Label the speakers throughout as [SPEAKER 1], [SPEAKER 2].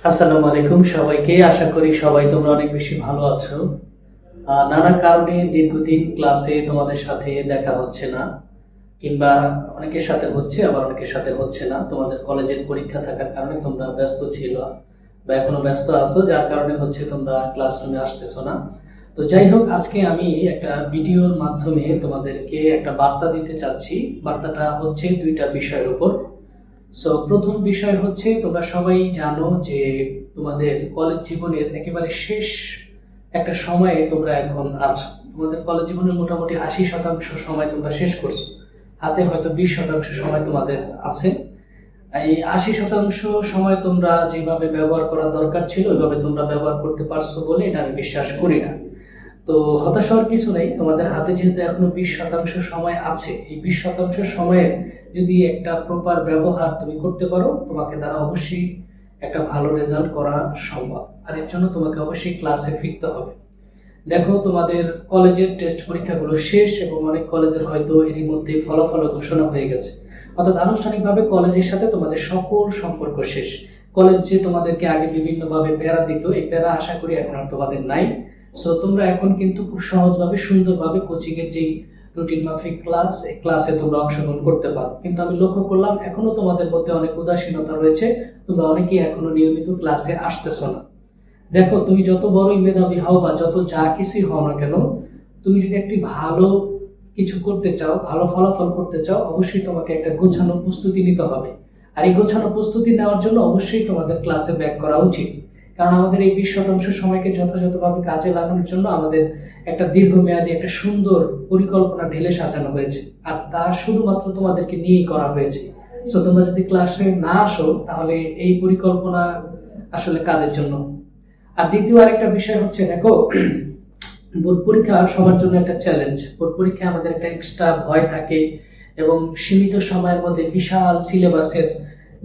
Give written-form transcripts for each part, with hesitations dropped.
[SPEAKER 1] আসসালামু আলাইকুম সবাইকে। আশা করি সবাই তোমরা অনেক বেশি ভালো আছো। নানা কারণে দীর্ঘদিন ক্লাসে তোমাদের সাথে দেখা হচ্ছে না, কিংবা অনেকের সাথে হচ্ছে আবার অনেকের সাথে হচ্ছে না। তোমাদের কলেজের পরীক্ষা থাকার কারণে তোমরা ব্যস্ত ছিল বা এখনো ব্যস্ত আছো, যার কারণে হচ্ছে তোমরা ক্লাসরুমে আসতেছো না। তো যাই হোক, আজকে আমি একটা ভিডিওর মাধ্যমে তোমাদেরকে একটা বার্তা দিতে চাচ্ছি। বার্তাটা হচ্ছে দুইটা বিষয়ের উপর। প্রথম বিষয় হচ্ছে, তোমরা সবাই জানো যে তোমাদের কলেজ জীবনের একেবারে শেষ একটা সময়ে তোমরা এখন আছো। তোমাদের কলেজ জীবনের মোটামুটি 80% সময় তোমরা শেষ করছো, হাতে হয়তো 20% সময় তোমাদের আছে। এই 80% সময় তোমরা যেভাবে ব্যবহার করা দরকার ছিল ওইভাবে তোমরা ব্যবহার করতে পারছো বলে এটা আমি বিশ্বাস করি না। তো হতাশ হওয়ার কিছু নেই, তোমাদের হাতে যেহেতু এখনো 20% সময় আছে, এই 20% সময়ে যদি একটা প্রপার ব্যবহার তুমি করতে পারো, তোমাকে দ্বারা অবশ্যই একটা ভালো রেজাল্ট করা সম্ভব। আর এর জন্য তোমাকে অবশ্যই ক্লাসে ফিরতে হবে। দেখো, তোমাদের কলেজের টেস্ট পরীক্ষাগুলো শেষ এবং অনেক কলেজের হয়তো এরই মধ্যে ফলাফল ঘোষণা হয়ে গেছে, অর্থাৎ আনুষ্ঠানিকভাবে কলেজের সাথে তোমাদের সকল সম্পর্ক শেষ। কলেজ যে তোমাদেরকে আগে বিভিন্নভাবে প্যারা দিত, এই প্যারা আশা করি এখন আর তোমাদের নাই। তোমরা এখন কিন্তু খুব সহজভাবে সুন্দরভাবে কোচিং এর যে রুটিন মাফিক ক্লাস, এই ক্লাসে তোমরা অংশগ্রহণ করতে পারো। কিন্তু আমি লক্ষ্য করলাম এখনো তোমাদের মধ্যে অনেক উদাসীনতা রয়েছে, তোমরা অনেকেই এখনো নিয়মিত ক্লাসে আসতেছো না। দেখো, তুমি যত বড়ই মেধাবী হও বা যত যা কিছুই হও না কেন, তুমি যদি একটি ভালো কিছু করতে চাও, ভালো ফলাফল করতে চাও, অবশ্যই তোমাকে একটা গোছানো প্রস্তুতি নিতে হবে। আর এই গোছানো প্রস্তুতি নেওয়ার জন্য অবশ্যই তোমাদের ক্লাসে ব্যাক করা উচিত। কারণ আমাদের এই 20% সময়কে যথাযথভাবে কাজে লাগানোর জন্য আমাদের একটা দীর্ঘমেয়াদী একটা সুন্দর পরিকল্পনা ঢেলে সাজানো হয়েছে, আর তা শুধুমাত্র তোমাদেরকে নিয়েই করা হয়েছে। তোমরা যদি ক্লাসে না আসো, তাহলে এই পরিকল্পনা আসলে কাদের জন্য? আর দ্বিতীয় আরেকটা বিষয় হচ্ছে, দেখো, বোর্ড পরীক্ষা সবার জন্য একটা চ্যালেঞ্জ। বোর্ড পরীক্ষায় আমাদের একটা এক্সট্রা ভয় থাকে এবং সীমিত সময়ের মধ্যে বিশাল সিলেবাসের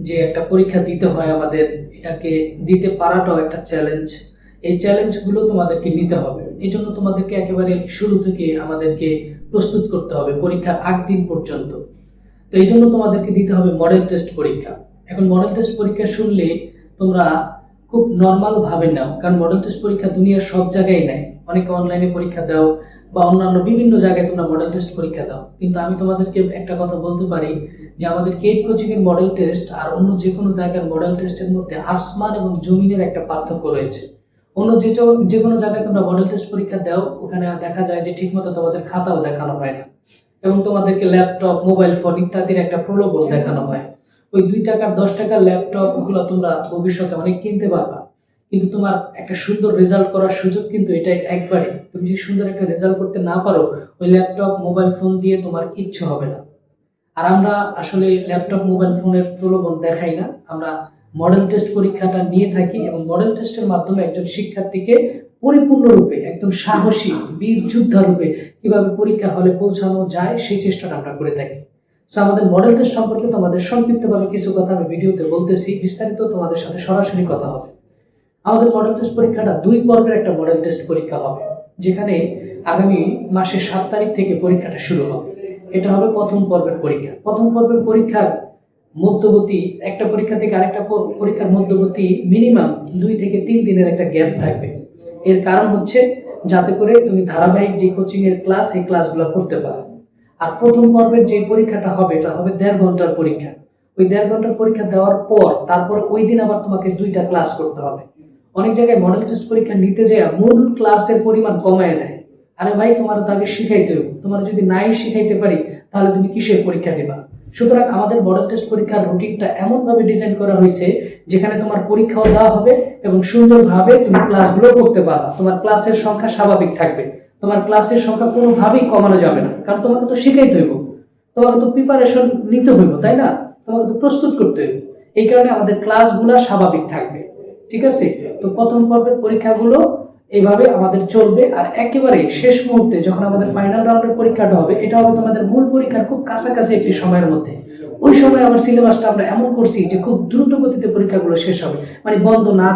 [SPEAKER 1] যে একটা পরীক্ষা দিতে হয় আমাদের, এটাকে দিতে পারাটাও একটা চ্যালেঞ্জ। এই চ্যালেঞ্জগুলো তোমাদেরকে নিতে হবে। এই জন্য তোমাদেরকে একেবারে শুরু থেকে আমাদেরকে প্রস্তুত করতে হবে পরীক্ষার আগ দিন পর্যন্ত। তো এই জন্য তোমাদেরকে দিতে হবে মডেল টেস্ট পরীক্ষা। এখন মডেল টেস্ট পরীক্ষা শুনলে তোমরা খুব নর্মাল ভাবে নাও, কারণ মডেল টেস্ট পরীক্ষা দুনিয়ার সব জায়গায় নেয়। অনেকে অনলাইনে পরীক্ষা দাও বা অন্যান্য বিভিন্ন জায়গায় তোমরা মডেল টেস্ট পরীক্ষা দাও, কিন্তু আমি তোমাদেরকে একটা কথা বলতে পারি যে আমাদের কেট কোচিং এর মডেল টেস্ট আর অন্য যে কোনো জায়গার মডেল টেস্টের মধ্যে আসমান এবং জমিনের একটা পার্থক্য রয়েছে। অন্য যে কোনো জায়গায় তোমরা মডেল টেস্ট পরীক্ষা দাও, ওখানে দেখা যায় যে ঠিকমতো তোমাদের খাতাও দেখানো হয় না এবং তোমাদেরকে ল্যাপটপ, মোবাইল ফোন ইত্যাদির একটা প্রলোভন দেখানো হয়। ওই 2 টাকার 10 টাকার ল্যাপটপ গুলো তোমরা ভবিষ্যতে অনেক কিনতে পারবা, কিন্তু তোমার একটা সুন্দর রেজাল্ট করার সুযোগ কিন্তু এটাই একবারে। তুমি যদি সুন্দর একটা রেজাল্ট করতে না পারো, ওই ল্যাপটপ মোবাইল ফোন দিয়ে তোমার কিচ্ছু হবে না। আর আমরা আসলে ল্যাপটপ মোবাইল ফোনের প্রলোভন দেখাই না, আমরা মডেল টেস্ট পরীক্ষাটা নিয়ে থাকি এবং মডেল টেস্টের মাধ্যমে একজন শিক্ষার্থীকে পরিপূর্ণরূপে একদম সাহসী বীর যোদ্ধা রূপে কিভাবে পরীক্ষা হলে পৌঁছানো যায় সেই চেষ্টাটা আমরা করে থাকি। আমাদের মডেল টেস্ট সম্পর্কে তোমাদের সংক্ষিপ্তভাবে কিছু কথা আমি ভিডিওতে বলতেছি, বিস্তারিত তোমাদের সাথে সরাসরি কথা হবে। আমাদের মডেল টেস্ট পরীক্ষাটা 2 পর্বের একটা মডেল টেস্ট পরীক্ষা হবে, যেখানে আগামী মাসের 7 তারিখ থেকে পরীক্ষাটা শুরু হবে। এটা হবে প্রথম পর্বের পরীক্ষা। প্রথম পর্বের পরীক্ষার মধ্যবর্তী একটা পরীক্ষা থেকে আরেকটা পরীক্ষার মধ্যবর্তী মিনিমাম 2 থেকে 3 দিনের একটা গ্যাপ থাকবে। এর কারণ হচ্ছে যাতে করে তুমি ধারাবাহিক যে কোচিং এর ক্লাস, এই ক্লাসগুলো করতে পারো। আর প্রথম পর্বের যে পরীক্ষাটা হবে, এটা হবে 1.5 ঘন্টার পরীক্ষা। ওই 1.5 ঘন্টার পরীক্ষা দেওয়ার পর তারপর ওই দিন আবার তোমাকে 2টা ক্লাস করতে হবে। অনেক জায়গায় মডেল টেস্ট পরীক্ষা নিতে যায় মূল ক্লাসের পরিমাণ কমায় দেয়। আরে ভাই, তোমার তো আগে শিখাইতে হবে। তোমার যদি নাই শিখাইতে পারি, তাহলে তুমি কিসের পরীক্ষা দিবা? সুতরাং আমাদের মডেল টেস্ট পরীক্ষার রুটিনটা এমন ভাবে ডিজাইন করা হয়েছে যেখানে তোমার পরীক্ষাও দেওয়া হবে এবং সুন্দরভাবে তুমি ক্লাসগুলো করতে পারবা। তোমার ক্লাসের সংখ্যা স্বাভাবিক থাকবে, তোমার ক্লাসের সংখ্যা কোনোভাবেই কমানো যাবে না, কারণ তোমাকে তো শিখাইতে হইব, তোমাকে তো প্রিপারেশন নিতে হইব, তাই না? তোমাকে তো প্রস্তুত করতে হইব। এই কারণে আমাদের ক্লাসগুলো স্বাভাবিক থাকবে। ঠিক আছে? তো প্রথম পর্বের পরীক্ষাগুলো এইভাবে আমাদের চলবে। আর একেবারে শেষ মুহূর্তে যখন আমাদের ফাইনাল রাউন্ডের পরীক্ষাটা হবে, এটা হবে তোমাদের মূল পরীক্ষার খুব কাছাকাছি একটি সময়ের মধ্যে। ওই সময় আমার সিলেবাসটা আমরা এমন করছি যে খুব দ্রুত গতিতে পরীক্ষাগুলো শেষ হবে, মানে বন্ধ না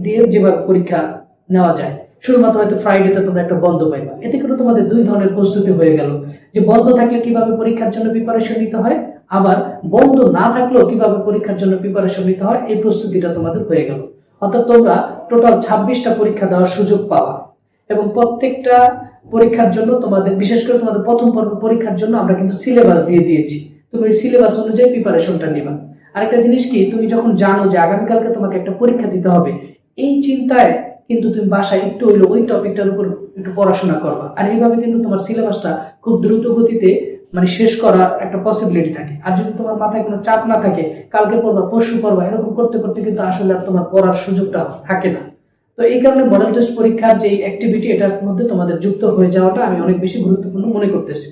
[SPEAKER 1] দিয়ে যেভাবে পরীক্ষা নেওয়া যায়। শুধুমাত্র হয়তো ফ্রাইডেতে তোমরা একটা বন্ধ পাইবা। এতে করে তোমাদের 2 ধরনের প্রস্তুতি হয়ে গেল, যে বন্ধ থাকলে কিভাবে পরীক্ষার জন্য প্রিপারেশন নিতে হয়, আবার বন্ধ না থাকলেও কিভাবে পরীক্ষার জন্য প্রিপারেশন নিতে হয়, এই প্রস্তুতিটা তোমাদের হয়ে গেল। অর্থাৎ তোমরা টোটাল 26টা পরীক্ষা দেওয়ার সুযোগ পাওয়া, এবং প্রত্যেকটা পরীক্ষার জন্য তোমাদের, বিশেষ করে তোমাদের প্রথম পরীক্ষার জন্য আমরা কিন্তু সিলেবাস দিয়ে দিয়েছি। তুমি ওই সিলেবাস অনুযায়ী প্রিপারেশনটা নিবা। আরেকটা জিনিস কি, তুমি যখন জানো যে আগামীকালকে তোমাকে একটা পরীক্ষা দিতে হবে, এই চিন্তায় কিন্তু তুমি বাসায় একটু হইলো ওই টপিকটার উপর একটু পড়াশোনা করবা। আর এইভাবে কিন্তু তোমার সিলেবাসটা খুব দ্রুত গতিতে মানে শেষ করার একটা পসিবিলিটি থাকে। আর যদি তোমার মাথায় কোনো চাপ না থাকে, কালকে পড়বা পরশু পড়বা এরকম করতে করতে কিন্তু আসলে আর তোমার পড়ার সুযোগটা থাকে না। তো এই কারণে মডেল টেস্ট পরীক্ষার যে অ্যাক্টিভিটি, এটার মধ্যে তোমাদের যুক্ত হয়ে যাওয়াটা আমি অনেক বেশি গুরুত্বপূর্ণ মনে করতেছি।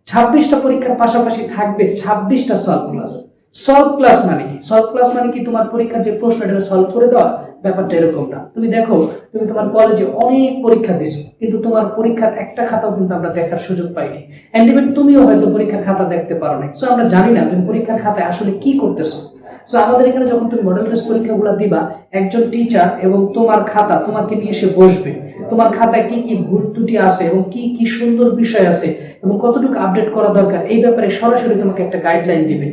[SPEAKER 1] 26টা পরীক্ষার পাশাপাশি থাকবে 26টা সলভ ক্লাস। সলভ ক্লাস মানে কি? সলভ ক্লাস মানে কি, তোমার পরীক্ষার যে প্রশ্নটা সলভ করে দেওয়া, ব্যাপারটা এরকম না। তুমি দেখো, তুমি তোমার কলেজে অনেক পরীক্ষা দিছো, কিন্তু তোমার পরীক্ষার একটা খাতাও কিন্তু আমরা দেখার সুযোগ পাইনি। এন্ড ইভেন তুমিও হয়তো পরীক্ষার খাতা দেখতে পারো না। সো আমরা জানি না তুমি পরীক্ষার খাতায় আসলে কি করতেছো। সো আমাদের এখানে যখন তুমি মডেল টেস্ট পরীক্ষাগুলো দিবা, একজন টিচার এবং তোমার খাতা তোমাকে নিয়ে এসে বসবে। তোমার খাতায় কি কি ভুল ত্রুটি আছে এবং কি কি সুন্দর বিষয় আছে এবং কতটুকু আপডেট করা দরকার, এই ব্যাপারে সরাসরি তোমাকে একটা গাইডলাইন দিবে।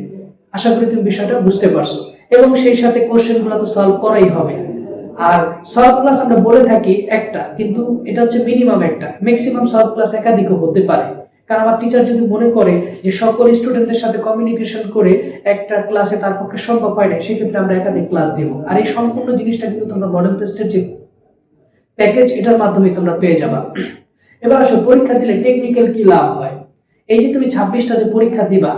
[SPEAKER 1] আশা করি তুমি বিষয়টা বুঝতে পারছো। এবং সেই সাথে কোশ্চেনগুলো তো সলভ করাই হবে। আর সলভ ক্লাস আমরা বলে থাকি একটা, কিন্তু এটা হচ্ছে মিনিমাম একটা, ম্যাক্সিমাম সলভ ক্লাস একাধিকও হতে পারে। কারণ আমার টিচার যদি মনে করে যে সকল স্টুডেন্টদের সাথে কমিউনিকেশন করে একটা ক্লাসে তার পক্ষে সম্ভব হয় না, সেক্ষেত্রে আমরা একাধিক ক্লাস দিব। আর এই সম্পূর্ণ জিনিসটা কিন্তু তোমরা মডেল টেস্টের যে প্যাকেজ, এটার মাধ্যমে তোমরা পেয়ে যাবা। এবার আসো, পরীক্ষা দিলে টেকনিক্যাল কি লাভ হয়। এই যে তুমি 26টা যে পরীক্ষা দিবা,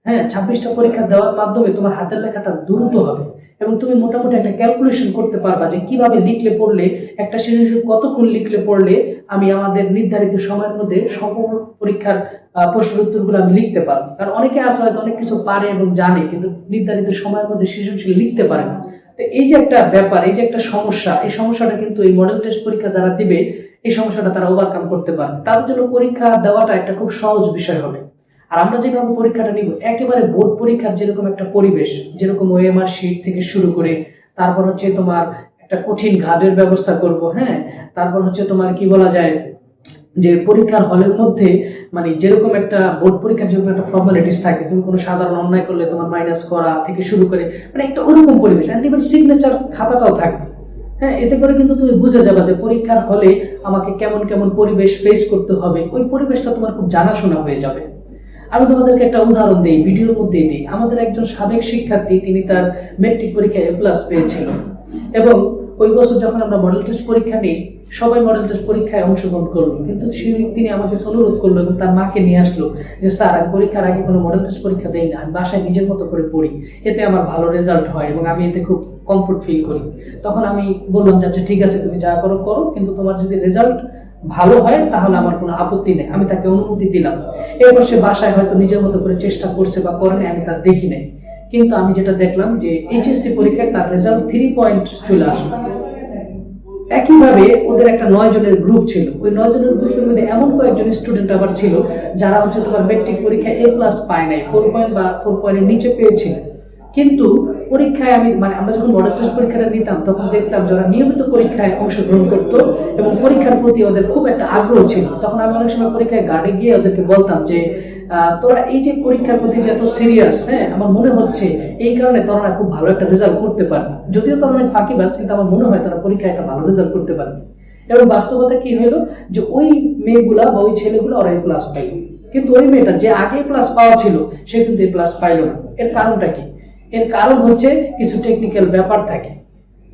[SPEAKER 1] হ্যাঁ 26টা পরীক্ষা দেওয়ার মাধ্যমে তোমার হাতের লেখাটা দ্রুত হবে এবং তুমি মোটামুটি একটা ক্যালকুলেশন করতে পারবা যে কিভাবে লিখলে পড়লে, একটা সিরিজে কতক্ষণ লিখলে পড়লে আমি আমাদের নির্ধারিত সময়ের মধ্যে সম্পূর্ণ পরীক্ষার প্রশ্ন উত্তরগুলো আমি লিখতে পারবো। কারণ অনেকে আছে হয়তো অনেক কিছু পারে এবং জানে, কিন্তু নির্ধারিত সময়ের মধ্যে সৃজনশীল লিখতে পারে না। তো এই যে একটা ব্যাপার, এই যে একটা সমস্যা, এই সমস্যাটা কিন্তু এই মডেল টেস্ট পরীক্ষা যারা দিবে, এই সমস্যাটা তারা ওভারকাম করতে পারবে। তাদের জন্য পরীক্ষা দেওয়াটা একটা খুব সহজ বিষয় হবে। আর আমরা যেভাবে পরীক্ষাটা নিব, একেবারে বোর্ড পরীক্ষার যেরকম একটা পরিবেশ, যেরকম ওএমআর শিট থেকে শুরু করে, তারপর হচ্ছে তোমার একটা কঠিন ঘাটের ব্যবস্থা করব, হ্যাঁ, তারপর হচ্ছে তোমার কি বলা যায় যে পরীক্ষার হলের মধ্যে মানে যেরকম একটা বোর্ড পরীক্ষার যেরকম একটা ফর্মালিটিস থাকে, তুমি কোনো সাধারণ অন্যায় করলে তোমার মাইনাস করা থেকে শুরু করে মানে একটা ওরকম পরিবেশ, এন্ড ইভেন সিগনেচার খাতাটাও থাকবে। হ্যাঁ, এতে করে কিন্তু তুমি বুঝে যাবে যে পরীক্ষার হলে আমাকে কেমন কেমন পরিবেশ ফেস করতে হবে। ওই পরিবেশটা তোমার খুব জানাশোনা হয়ে যাবে। আমি তোমাদেরকে একটা উদাহরণ দিই, ভিডিওর মধ্যেই দিই। আমাদের একজন সাবেক শিক্ষার্থী, তিনি তার মেট্রিক পরীক্ষায় A+ পেয়েছিল, এবং ওই বছর যখন আমরা মডেল টেস্ট পরীক্ষা নিই, সবাই মডেল টেস্ট পরীক্ষায় অংশগ্রহণ করলো, কিন্তু তিনি আমাকে অনুরোধ করলো এবং তার মাকে নিয়ে আসলো যে স্যার, আমি পরীক্ষার আগে কোনো মডেল টেস্ট পরীক্ষা দেই না, আমি বাসায় নিজের মতো করে পড়ি, এতে আমার ভালো রেজাল্ট হয় এবং আমি এতে খুব কমফোর্ট ফিল করি। তখন আমি বললাম যে আচ্ছা ঠিক আছে, তুমি যা করো করো, কিন্তু তোমার যদি রেজাল্ট ভালো হয় তাহলে আমার কোনো আপত্তি নেই। আমি তাকে অনুমতি দিলাম। এরপর সে বাসায় হয়তো নিজের মতো করে চেষ্টা করছে বা করেনি, আমি তার দেখি নাই। কিন্তু আমি যেটা দেখলাম যে এইচএসসি পরীক্ষায় তার রেজাল্ট 3 পয়েন্ট চলে আসলো। একইভাবে ওদের একটা 9 জনের গ্রুপ ছিল। ওই 9 জনের গ্রুপের মধ্যে এমন কয়েকজন স্টুডেন্ট আবার ছিল যারা হচ্ছে তোমার মেট্রিক পরীক্ষায় A+ পায় নাই, 4 পয়েন্ট বা 4 পয়েন্টের নিচে পেয়েছিল। কিন্তু পরীক্ষায় আমরা যখন মডেল টেস্ট পরীক্ষাটা নিতাম, তখন দেখতাম যারা নিয়মিত পরীক্ষায় অংশগ্রহণ করতো এবং পরীক্ষার প্রতি ওদের খুব একটা আগ্রহ ছিল। তখন আমি অনেক সময় পরীক্ষায় গার্ডে গিয়ে ওদেরকে বলতাম যে তোরা এই যে পরীক্ষার প্রতি যে এত সিরিয়াস, হ্যাঁ, আমার মনে হচ্ছে এই কারণে তোরা খুব ভালো একটা রেজাল্ট করতে পারবে। যদিও তোরা অনেক ফাঁকিবাজ, কিন্তু আমার মনে হয় তারা পরীক্ষায় একটা ভালো রেজাল্ট করতে পারবে। এবং বাস্তবতা কি হলো যে ওই মেয়েগুলা বা ওই ছেলেগুলো ওরা A+ পাইল, কিন্তু ওই মেয়েটা যে আগে A+ পাওয়া ছিল সে কিন্তু A+ পাইল না। এর কারণটা কি? এর কারণ হচ্ছে কিছু টেকনিক্যাল ব্যাপার থাকে।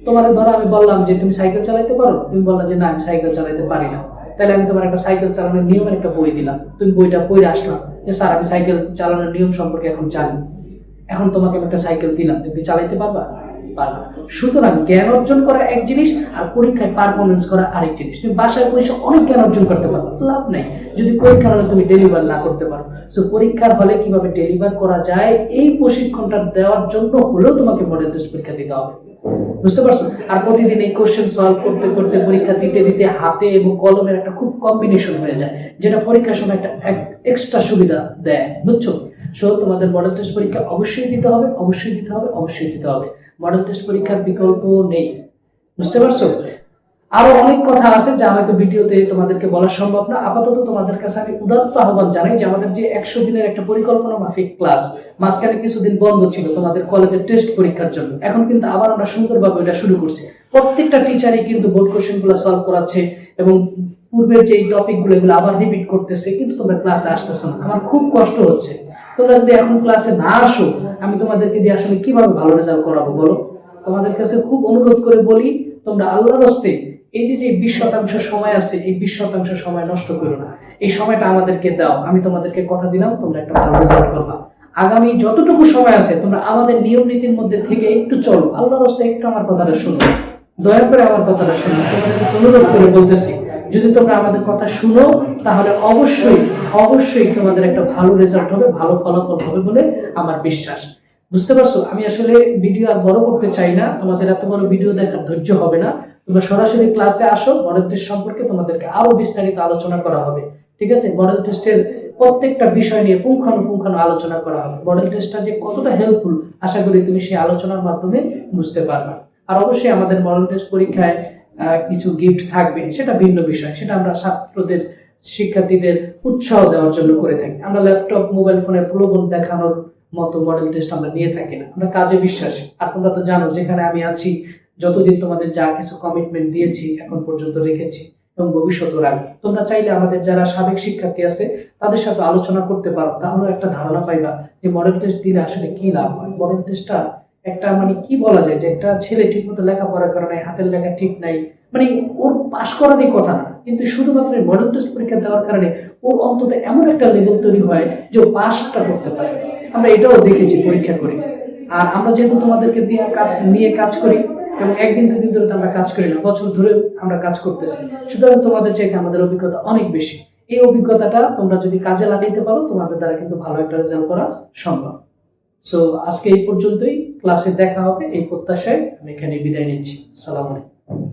[SPEAKER 1] তোমার ধরো আমি বললাম যে তুমি সাইকেল চালাতে পারো, তুমি বললা যে না আমি সাইকেল চালাতে পারি না, তাহলে আমি তোমার একটা সাইকেল চালানোর নিয়মের একটা বই দিলাম, তুমি বইটা পড়ে আসলাম যে স্যার আমি সাইকেল চালানোর নিয়ম সম্পর্কে এখন জানি, এখন তোমাকে আমি একটা সাইকেল দিলাম, তুমি চালাতে পারবা? পারবা। সুতরাং জ্ঞান অর্জন করা এক জিনিস আর পরীক্ষায় পারফরমেন্স করা আরেক জিনিস। তুমি বাসায় বসে অনেক জ্ঞান অর্জন করতে পারো, লাভ নেই যদি পরীক্ষার হলে তুমি ডেলিভার না করতে পারো। সো পরীক্ষার হলে কিভাবে ডেলিভার করা যায়, এই প্রশিক্ষণটা দেওয়ার জন্য হলেও তোমাকে মডেল টেস্ট পরীক্ষা দিতে হবে। বুঝতে পারছো? আর প্রতিদিন এই কোশ্চেন সলভ করতে করতে পরীক্ষা দিতে দিতে হাতে এবং কলমের একটা খুব কম্বিনেশন হয়ে যায়, যেটা পরীক্ষার সময় একটা এক্সট্রা সুবিধা দেয়। বুঝছো? সো তোমাদের মডেল টেস্ট পরীক্ষা অবশ্যই দিতে হবে, অবশ্যই দিতে হবে, অবশ্যই দিতে হবে। মডেল টেস্ট পরীক্ষার বিকল্প নেই। বুঝতে পারছো? আরো অনেক কথা আছে যা হয়তো ভিডিওতে তোমাদেরকে বলা সম্ভব না। আপাতত তোমাদের কাছে আমি উদাত্ত আহ্বান জানাই যে আমাদের যে 100 দিনের একটা পরিকল্পনা মাফিক ক্লাস, মাঝখানে কিছুদিন বন্ধ ছিল তোমাদের কলেজের টেস্ট পরীক্ষার জন্য, এখন কিন্তু আবার আমরা সুন্দরভাবে এটা শুরু করছি। প্রত্যেকটা টিচারই কিন্তু বোর্ড কোশ্চেন গুলো সলভ করাচ্ছে এবং পূর্বের যে টপিক গুলো এগুলো আবার রিপিট করতেছে, কিন্তু তোমরা ক্লাসে আসতেছো না। আমার খুব কষ্ট হচ্ছে। তোমরা যদি এখন ক্লাসে না আসো, আমি তোমাদেরকে দিয়ে আসলে কিভাবে ভালো রেজাল্ট করাবো বলো? তোমাদের কাছে খুব অনুরোধ করে বলি, তোমরা আল্লাহর হস্তে এই যে যে 20% সময় আছে, এই 20% সময় নষ্ট করো না। এই সময়টা আমাদেরকে দাও। আমি তোমাদেরকে কথা দিলাম তোমরা একটা ভালো রেজাল্ট করবা। আগামী যতটুকু সময় আছে তোমরা আমাদের নিয়ম নীতির মধ্যে থেকে একটু চলো। আল্লাহর হস্তে একটু আমার কথাটা শুনো, দয়া করে আমার কথাটা শুনো। তোমাদেরকে অনুরোধ করে বলতেছি, যদি তোমরা আমাদের কথা শুনো তাহলে অবশ্যই অবশ্যই তোমাদের একটা ভালো রেজাল্ট হবে, ভালো ফলাফল হবে বলে আমার বিশ্বাস। বুঝতে পারছো? আমি আসলে ভিডিও আর বড় করতে চাই না, তোমাদের এত বড় ভিডিও দেখার ধৈর্য হবে না। তোমরা সরাসরি ক্লাসে আসো, মডেল টেস্ট সম্পর্কে তোমাদেরকে আরো বিস্তারিত আলোচনা করা হবে। ঠিক আছে? মডেল টেস্টের প্রত্যেকটা বিষয় নিয়ে পুঙ্খানুপুঙ্খানু আলোচনা করা হবে। মডেল টেস্টটা যে কতটা হেল্পফুল আশা করি তুমি সেই আলোচনার মাধ্যমে বুঝতে পারবে। আর অবশ্যই আমাদের মডেল টেস্ট পরীক্ষায় কিছু গিফট থাকবে, সেটা ভিন্ন বিষয়। সেটা আমরা ছাত্রদের, শিক্ষার্থীদের উৎসাহ দেওয়ার জন্য করে থাকি। আমরা ল্যাপটপ, মোবাইল ফোনের প্রলোভন দেখানোর মতো মডেল টেস্ট আমরা নিয়ে থাকি না। আমরা কাজে বিশ্বাসী। আর তোমরা তো জানো, যেখানে আমি আছি, যতদিন তোমাদের যা কিছু কমিটমেন্ট দিয়েছি এখন পর্যন্ত রেখেছি এবং ভবিষ্যতেও রাখবো। তোমরা চাইলে আমাদের যারা সাবেক শিক্ষার্থী আছে তাদের সাথে আলোচনা করতে পারো, তাহলে একটা ধারণা পাইবা যে মডেল টেস্ট দিলে আসলে কি লাভ হয়। মডেল টেস্টটা একটা মানে কি বলা যায়, যে একটা ছেলে ঠিক মতো লেখাপড়া করে নাই, হাতের লেখা ঠিক নাই, মানে ওর পাশ করারই কথা না, কিন্তু শুধুমাত্র মডেল টেস্ট পরীক্ষা দেওয়ার কারণে ওর অন্তত এমন একটা লেভেল তৈরি হয় যে ও পাসটা করতে পারে। আমরা এটাও দেখেছি পরীক্ষা করে। আর আমরা যেহেতু তোমাদেরকে নিয়ে কাজ করি, এবং একদিন দুদিন ধরে তো আমরা কাজ করি না, বছর ধরে আমরা কাজ করতেছি, সুতরাং তোমাদের চাইতে আমাদের অভিজ্ঞতা অনেক বেশি। এই অভিজ্ঞতাটা তোমরা যদি কাজে লাগাইতে পারো, তোমাদের দ্বারা কিন্তু ভালো একটা রেজাল্ট করা সম্ভব। সো আজকে এই পর্যন্তই, ক্লাসে দেখা হবে এই প্রত্যাশায় আমি এখানে বিদায় নিচ্ছি। আসসালামু আলাইকুম।